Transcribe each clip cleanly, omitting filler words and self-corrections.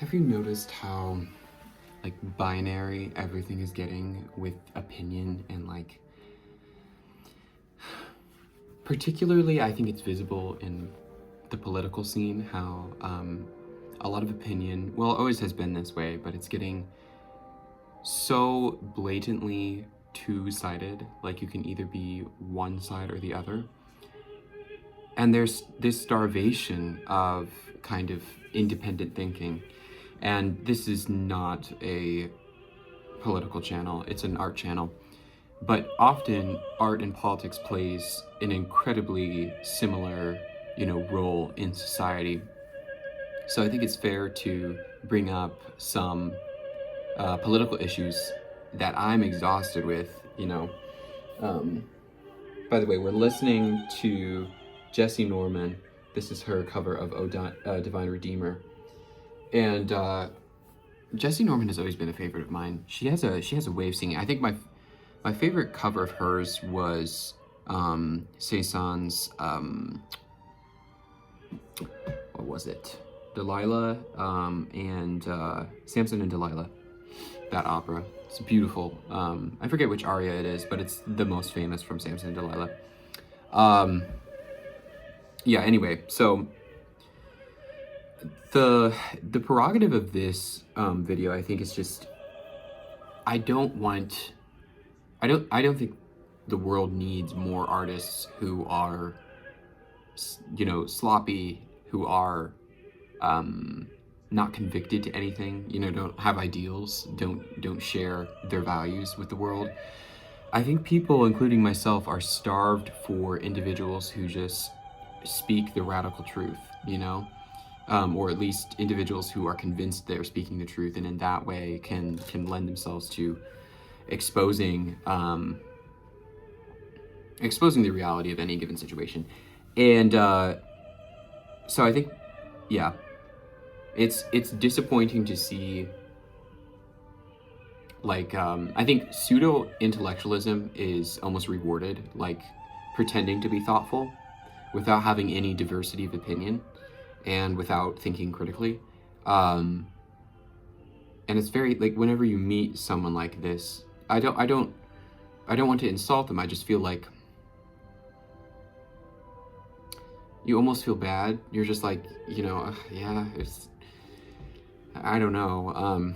Have you noticed how like binary everything is getting with opinion and like particularly I think it's visible in the political scene how a lot of opinion, well, it always has been this way, but it's getting so blatantly two-sided, like you can either be one side or the other. And there's this starvation of kind of independent thinking. And this is not a political channel, it's an art channel. But often art and politics plays an incredibly similar, role in society. So I think it's fair to bring up some political issues that I'm exhausted with. Um, by the way, we're listening to Jessie Norman. This is her cover of Divine Redeemer. And Jessie Norman has always been a favorite of mine. She has a way of singing. I think my favorite cover of hers was Cezanne's, what was it? Delilah, and Samson and Delilah, that opera. It's beautiful. I forget which aria it is, but it's the most famous from Samson and Delilah. Yeah, anyway, so the prerogative of this video, I think, is just, I don't think the world needs more artists who are, sloppy, who are not convicted to anything, don't have ideals, don't share their values with the world. I think people, including myself, are starved for individuals who just speak the radical truth, or at least individuals who are convinced they're speaking the truth, and in that way can lend themselves to exposing the reality of any given situation. And so I think, yeah, it's disappointing to see, like, I think pseudo-intellectualism is almost rewarded, like pretending to be thoughtful without having any diversity of opinion and without thinking critically. And it's very, like, whenever you meet someone like this, I don't want to insult them. I just feel like you almost feel bad. You're just like, yeah, I don't know.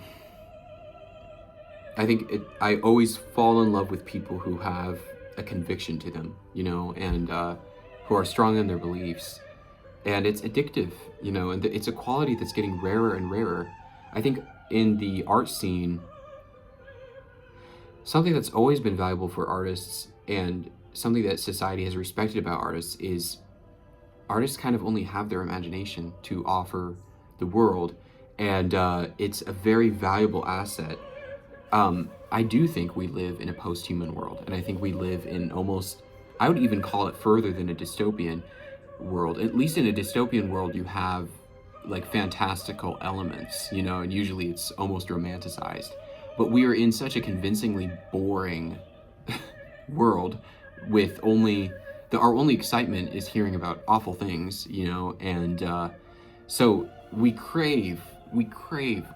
I think I always fall in love with people who have a conviction to them, and who are strong in their beliefs. And it's addictive, and it's a quality that's getting rarer and rarer. I think in the art scene, something that's always been valuable for artists and something that society has respected about artists is artists kind of only have their imagination to offer the world, and it's a very valuable asset. I do think we live in a post-human world, and I think we live in almost, I would even call it further than a dystopian world. At least in a dystopian world, you have like fantastical elements, and usually it's almost romanticized. But we are in such a convincingly boring world with our only excitement is hearing about awful things, and so we crave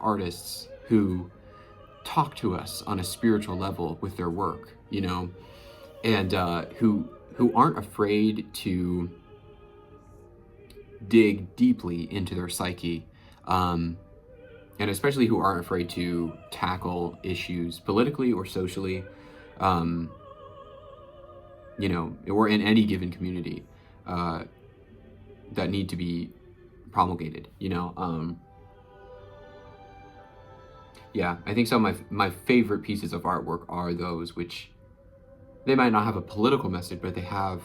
artists who talk to us on a spiritual level with their work, and who aren't afraid to dig deeply into their psyche, and especially who aren't afraid to tackle issues politically or socially, or in any given community that need to be promulgated, yeah, I think some of my favorite pieces of artwork are those which, they might not have a political message, but they have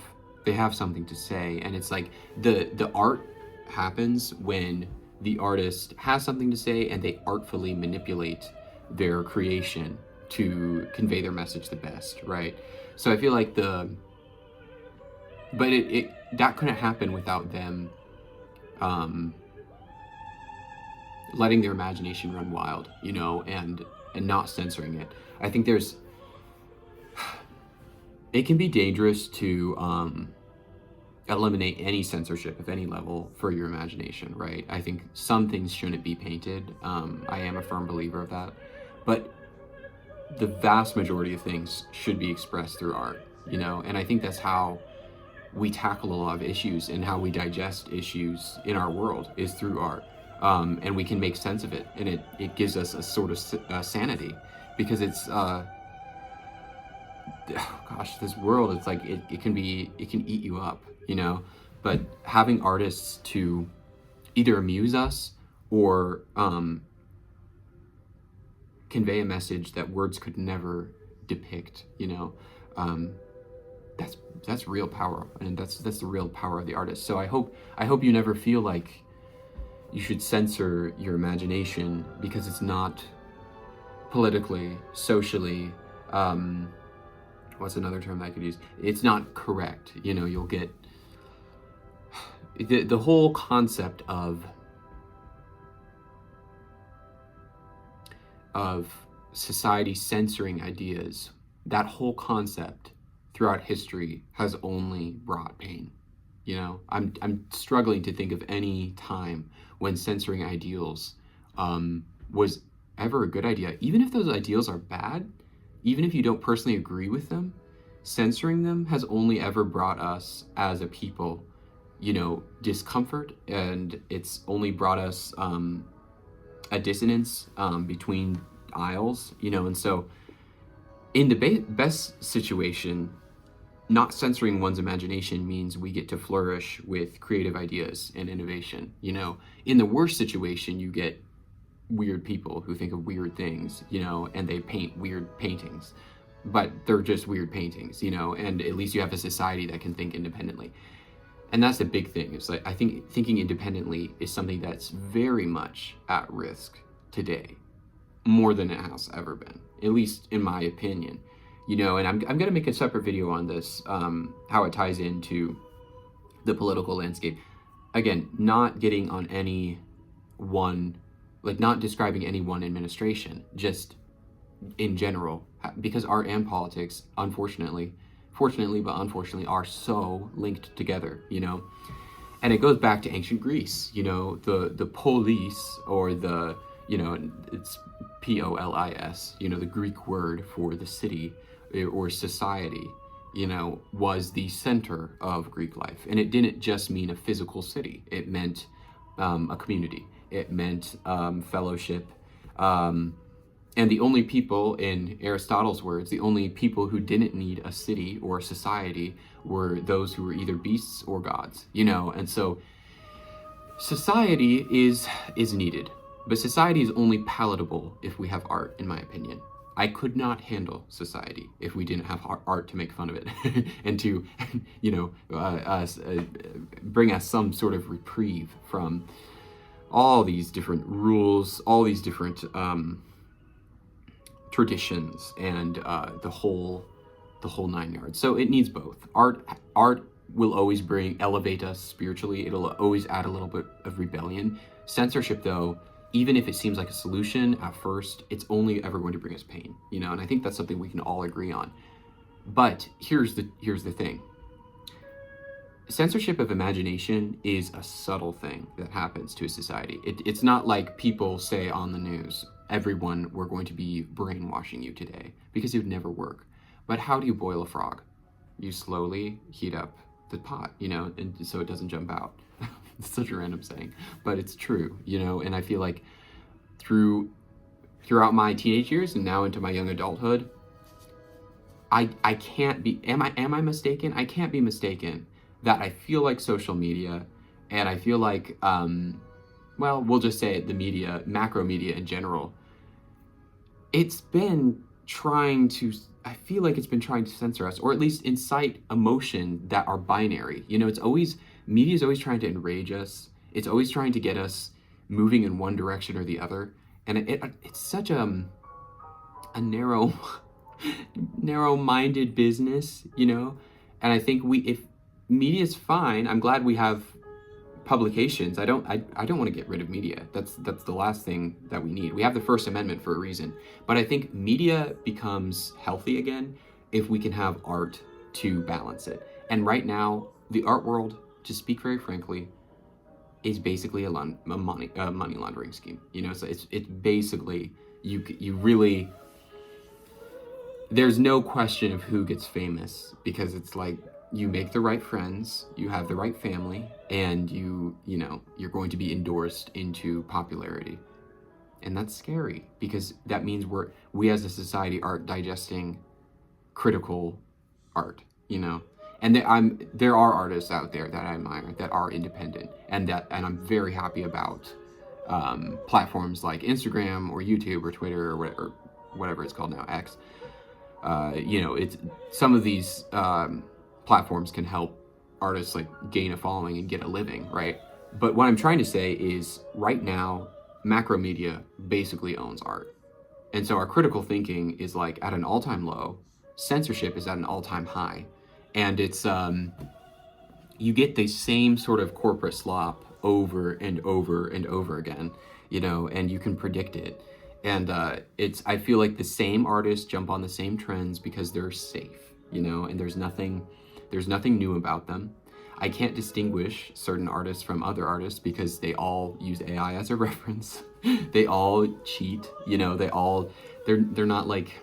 something to say. And it's like the art happens when the artist has something to say and they artfully manipulate their creation to convey their message the best, right? So I feel like but that couldn't happen without them letting their imagination run wild, and not censoring it. I think it can be dangerous to eliminate any censorship of any level for your imagination, right? I think some things shouldn't be painted. I am a firm believer of that. But the vast majority of things should be expressed through art, you know? And I think that's how we tackle a lot of issues and how we digest issues in our world is through art. And we can make sense of it, and it gives us a sort of sanity, because it's, gosh, this world, it's like, it can eat you up, you know? But having artists to either amuse us or convey a message that words could never depict, you know, that's real power, and that's the real power of the artist. So I hope you never feel like you should censor your imagination because it's not politically, socially, what's another term that I could use? It's not correct. You know, you'll get the whole concept of society censoring ideas. That whole concept throughout history has only brought pain. You know, I'm struggling to think of any time when censoring ideals was ever a good idea. Even if those ideals are bad, even if you don't personally agree with them, censoring them has only ever brought us as a people, you know, discomfort, and it's only brought us a dissonance between aisles, you know. And so in the best situation, not censoring one's imagination means we get to flourish with creative ideas and innovation, you know. In the worst situation, you get weird people who think of weird things, you know, and they paint weird paintings, but they're just weird paintings, you know, and at least you have a society that can think independently. And that's the big thing. It's like, I think thinking independently is something that's very much at risk today, more than it has ever been, at least in my opinion. You know, and I'm going to make a separate video on this, how it ties into the political landscape. Again, not getting on any one, like not describing any one administration, just in general, because art and politics, fortunately, but unfortunately, are so linked together, you know. And it goes back to ancient Greece, you know, the police, or the, you know, it's polis, you know, the Greek word for the city or society, you know, was the center of Greek life. And it didn't just mean a physical city. It meant a community. It meant fellowship. And the only people, in Aristotle's words, the only people who didn't need a city or a society were those who were either beasts or gods, you know. And so society is needed, but society is only palatable if we have art, in my opinion. I could not handle society if we didn't have art to make fun of it and to, you know, bring us some sort of reprieve from all these different rules, all these different traditions, and the whole 9 yards. So it needs both. Art will always elevate us spiritually. It'll always add a little bit of rebellion. Censorship, though, even if it seems like a solution at first, it's only ever going to bring us pain, you know. And I think that's something we can all agree on. But here's the thing. Censorship of imagination is a subtle thing that happens to a society. It's not like people say on the news, everyone, we're going to be brainwashing you today, because it would never work. But how do you boil a frog? You slowly heat up the pot, you know, and so it doesn't jump out. It's such a random saying, but it's true, you know. And I feel like throughout my teenage years and now into my young adulthood, I can't be, am I mistaken? I can't be mistaken that I feel like social media, and I feel like, well, we'll just say it, the media, macro media in general, it's been trying to, I feel like it's been trying to censor us, or at least incite emotion that are binary. You know, media is always trying to enrage us. It's always trying to get us moving in one direction or the other. And it's such a narrow-minded business, you know? And I think if media's fine, I'm glad we have publications. I don't want to get rid of media. That's the last thing that we need. We have the First Amendment for a reason. But I think media becomes healthy again if we can have art to balance it. And right now, the art world, to speak very frankly, is basically a money laundering scheme. You know, so it's basically, you really, there's no question of who gets famous, because it's like, you make the right friends, you have the right family, and you know, you're going to be endorsed into popularity. And that's scary, because that means we as a society aren't digesting critical art, you know. And there are artists out there that I admire that are independent, and I'm very happy about platforms like Instagram or YouTube or Twitter or whatever it's called now, X. You know, it's some of these platforms can help artists like gain a following and get a living, right? But what I'm trying to say is, right now, macro media basically owns art. And so our critical thinking is like at an all-time low. Censorship is at an all-time high. And it's you get the same sort of corporate slop over and over and over again, you know, and you can predict it. And I feel like the same artists jump on the same trends because they're safe, you know, and there's nothing new about them. I can't distinguish certain artists from other artists because they all use AI as a reference. They all cheat, you know, they're not like,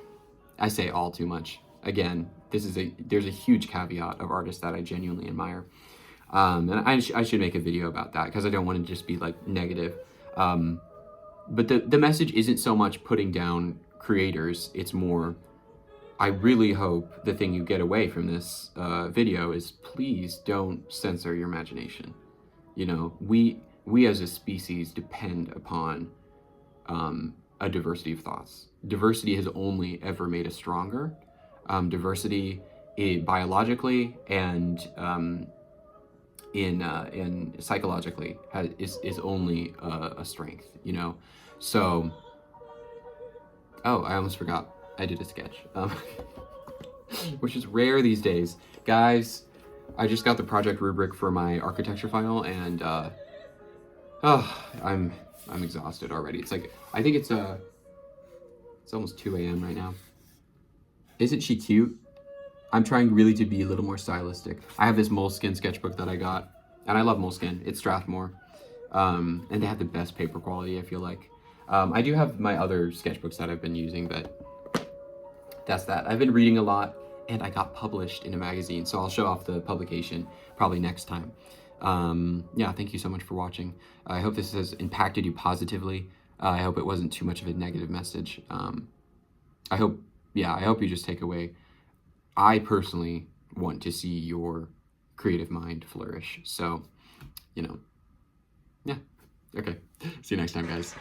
I say all too much. Again, there's a huge caveat of artists that I genuinely admire. And I should make a video about that, because I don't want to just be like negative. But the message isn't so much putting down creators, it's more, I really hope the thing you get away from this video is, please don't censor your imagination. You know, we as a species depend upon a diversity of thoughts. Diversity has only ever made us stronger. Diversity biologically and in psychologically is only a strength, you know. So, oh, I almost forgot. I did a sketch, which is rare these days. Guys, I just got the project rubric for my architecture final, and I'm exhausted already. It's like, I think it's almost 2 a.m. right now. Isn't she cute? I'm trying really to be a little more stylistic. I have this Moleskine sketchbook that I got, and I love Moleskine. It's Strathmore, and they have the best paper quality, I feel like. I do have my other sketchbooks that I've been using, but that's that. I've been reading a lot, and I got published in a magazine, so I'll show off the publication probably next time. Yeah, thank you so much for watching. I hope this has impacted you positively. I hope it wasn't too much of a negative message. I hope you just take away, I personally want to see your creative mind flourish. So, you know, yeah. Okay. See you next time, guys.